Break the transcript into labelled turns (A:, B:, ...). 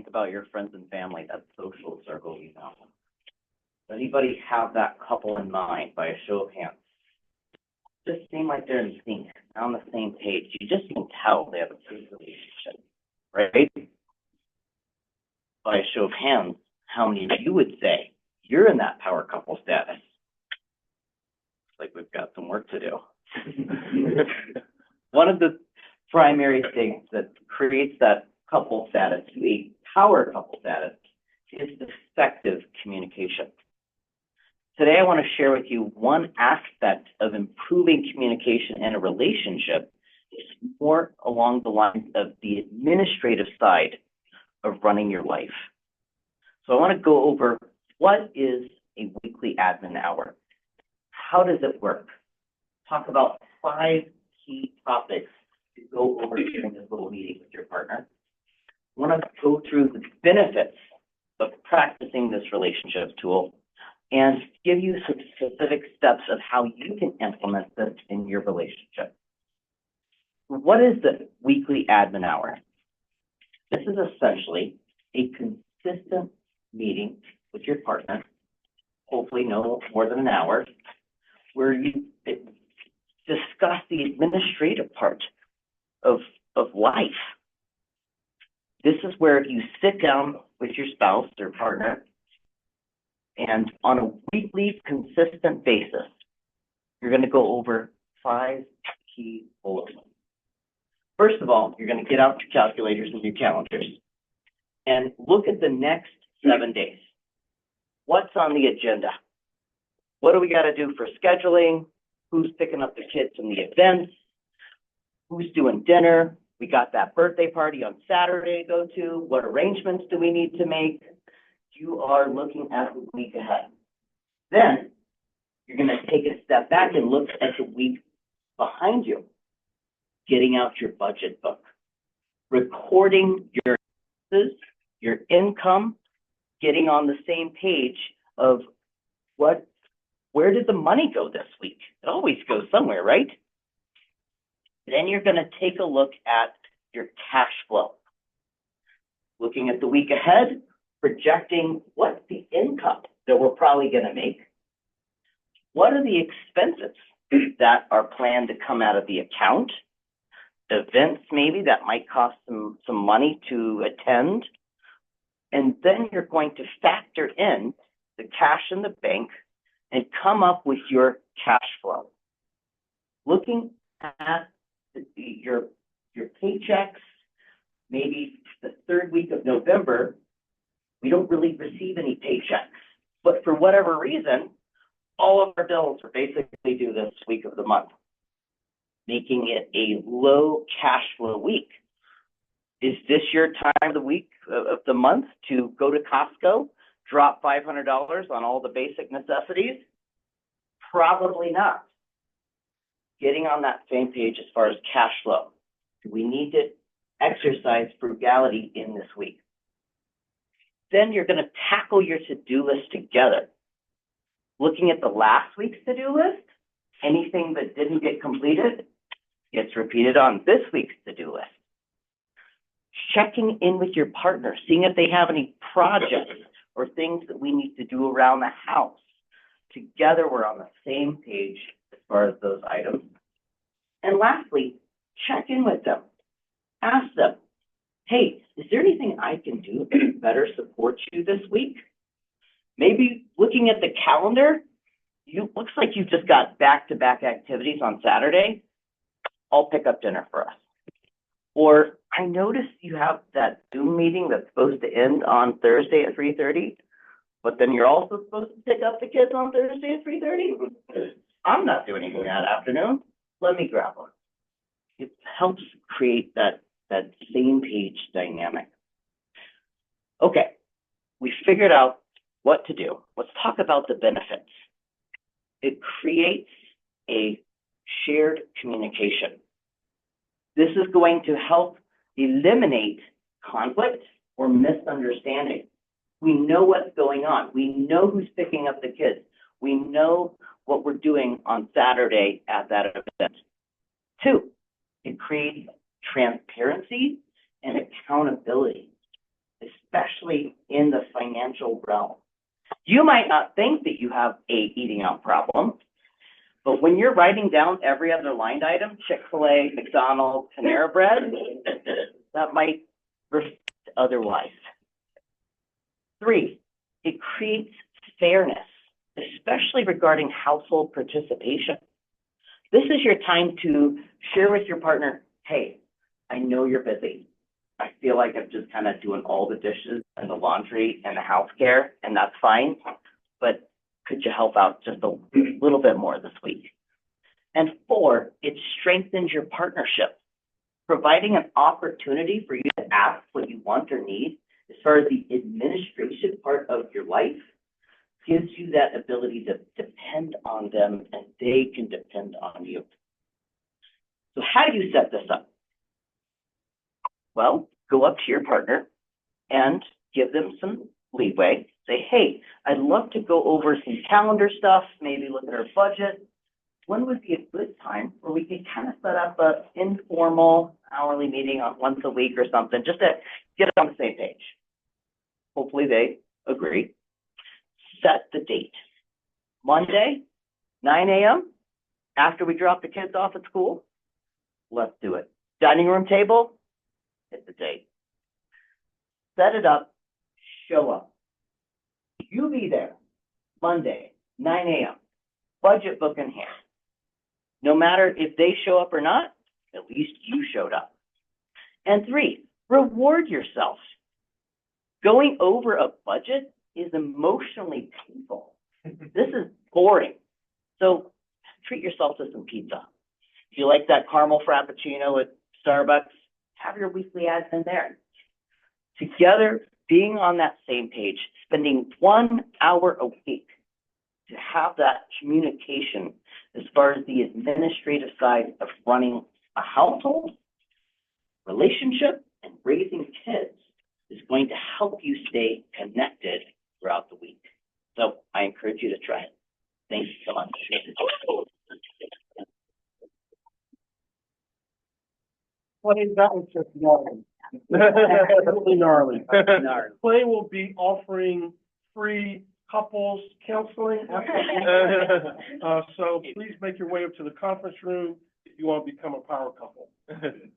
A: think about your friends and family, that social circle you know. Does anybody have that couple in mind by a show of hands? Just seem like they're in sync, on the same page. You just can tell they have a good relationship, right? By a show of hands, how many of you would say you're in that power couple status? Looks like we've got some work to do. One of the primary things that creates that couple status to a power couple status is effective communication. Today, I want to share with you one aspect of improving communication in a relationship is more along the lines of the administrative side of running your life. So I want to go over what is a weekly admin hour? How does it work? Talk about 5 key topics to go over during this little meeting with your partner. I want to go through the benefits of practicing this relationship tool and give you some specific steps of how you can implement this in your relationship. What is the weekly admin hour? This is essentially a consistent meeting with your partner, hopefully no more than an hour, where you discuss the administrative part of life. This is where you sit down with your spouse or partner, and on a weekly, consistent basis, you're going to go over 5 key bullet points. First of all, you're going to get out your calculators and your calendars and look at the next 7 days. What's on the agenda? What do we got to do for scheduling? Who's picking up the kids from the events? Who's doing dinner? We got that birthday party on Saturday to go to. What arrangements do we need to make? You are looking at the week ahead. Then you're going to take a step back and look at the week behind you, getting out your budget book, recording your expenses, your income, getting on the same page of where did the money go this week? It always goes somewhere, right? Then you're going to take a look at your cash flow. Looking at the week ahead, projecting what's the income that we're probably going to make. What are the expenses that are planned to come out of the account? Events maybe that might cost some money to attend. And then you're going to factor in the cash in the bank and come up with your cash flow. Looking at your paychecks, maybe the 3rd week of November, we don't really receive any paychecks. But for whatever reason, all of our bills are basically due this week of the month, making it a low cash flow week. Is this your time of the week, of the month, to go to Costco, drop $500 on all the basic necessities? Probably not. Getting on that same page as far as cash flow. Do we need to exercise frugality in this week? Then you're going to tackle your to-do list together. Looking at the last week's to-do list, anything that didn't get completed gets repeated on this week's to-do list. Checking in with your partner, seeing if they have any projects or things that we need to do around the house. Together, we're on the same page as far as those items. And lastly, check in with them. Ask them, hey, is there anything I can do to better support you this week? Maybe looking at the calendar, looks like you've just got back-to-back activities on Saturday. I'll pick up dinner for us. Or I noticed you have that Zoom meeting that's supposed to end on Thursday at 3:30, but then you're also supposed to pick up the kids on Thursday at 3:30. I'm not doing anything that afternoon. Let me grab one. It helps create that same page dynamic. Okay, we figured out what to do. Let's talk about the benefits. It creates a shared communication. This is going to help eliminate conflict or misunderstanding. We know what's going on. We know who's picking up the kids. We know what we're doing on Saturday at that event. 2, it creates transparency and accountability, especially in the financial realm. You might not think that you have a eating out problem, but when you're writing down every other line item, Chick-fil-A, McDonald's, Panera Bread, that might reflect otherwise. 3, it creates fairness, especially regarding household participation. This is your time to share with your partner, hey, I know you're busy. I feel like I'm just kind of doing all the dishes and the laundry and the house care, and that's fine, but could you help out just a little bit more this week? And 4, it strengthens your partnership, providing an opportunity for you to ask what you want or need as far as the administration part of your life gives you that ability to depend on them and they can depend on you. So how do you set this up? Well, go up to your partner and give them some leeway. Say, hey, I'd love to go over some calendar stuff, maybe look at our budget. When would be a good time where we could kind of set up an informal hourly meeting once a week or something, just to get on the same page? Hopefully they agree. Set the date. Monday, 9 a.m., after we drop the kids off at school, let's do it. Dining room table, hit the date. Set it up, show up. You be there, Monday, 9 a.m., budget book in hand. No matter if they show up or not, at least you showed up. And 3, reward yourself. Going over a budget is emotionally painful. This is boring. So treat yourself to some pizza. If you like that caramel frappuccino at Starbucks, have your weekly admin there. Together, being on that same page, spending 1 hour a week to have that communication as far as the administrative side of running a household, relationship, and raising kids is going to help you stay connected throughout the week. So I encourage you to try it. Thank you so much.
B: That was just gnarly. Absolutely gnarly. Clay will be offering free couples counseling. So please make your way up to the conference room if you want to become a power couple.